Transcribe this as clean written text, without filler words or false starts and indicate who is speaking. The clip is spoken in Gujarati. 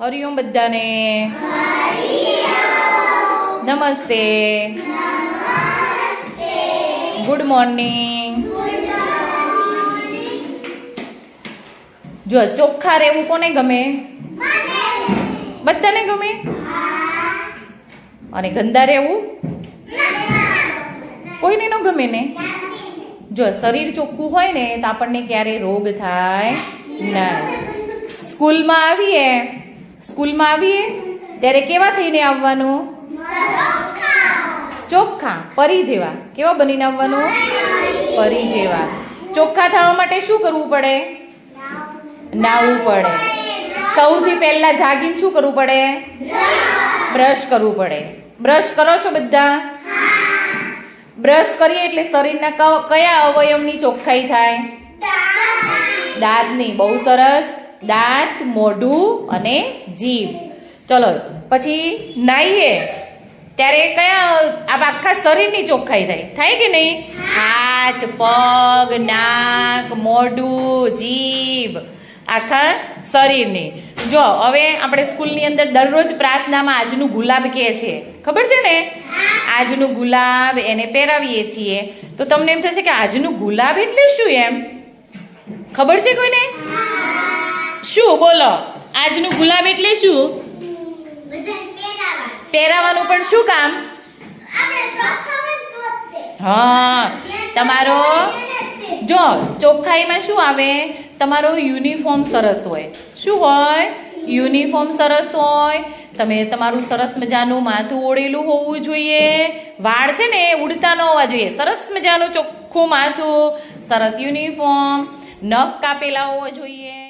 Speaker 1: હરિઓમ બધાને. નમસ્તે. Good morning. જો ચોખ્ખા રહેવું કોને ગમે? બધાને ગમે. અને ગંદા રહેવું કોઈને ન ગમે ને. જો શરીર ચોખ્ખું હોય ને તો આપણને ક્યારે રોગ થાય ના. સ્કૂલમાં આવીએ ત્યારે કેવા થઈને આવવાનું? ચોખ્ખા, પરી જેવા. કેવા બનીને આવવાનું? પરી જેવા. ચોખ્ખા થવા માટે શું કરવું પડે? નાહવું પડે. સૌથી પહેલા જાગીને શું કરવું પડે? બ્રશ કરવું પડે. બ્રશ કરો છો બધા? બ્રશ કરીએ એટલે શરીરના કયા અવયવની ચોખ્ખાઈ થાય? દાંતની. બહુ સરસ. દાંત, મોઢું અને જીભ. ચલો પછી નાહીએ ત્યારે કયા આખા શરીરની ચોખ્ખાઈ થાય કે નહીં? હાથ, પગ, નાક, મોઢું, જીભ, આખા શરીરની. જો હવે આપણે સ્કૂલની અંદર દરરોજ પ્રાર્થનામાં આજનું ગુલાબ કહે છે, ખબર છે ને? આજનું ગુલાબ એને પહેરાવીએ છીએ. તો તમને એમ થશે કે આજનું ગુલાબ એટલે શું? એમ ખબર છે કોઈને? શું બોલો? આજનું ગુલાબ એટલે શું? પહેરાવાનું. પણ શું કામ? હા, તમારો જો ચોખ્ખાઈમાં શું આવે? તમારો યુનિફોર્મ સરસ હોય. શું હોય? યુનિફોર્મ સરસ હોય. તમે તમારું સરસ મજાનું માથું ઓળેલું હોવું જોઈએ. વાળ છે ને ઉડતા ન હોવા જોઈએ. સરસ મજાનું ચોખ્ખું માથું, સરસ યુનિફોર્મ, નખ કાપેલા હોવા જોઈએ.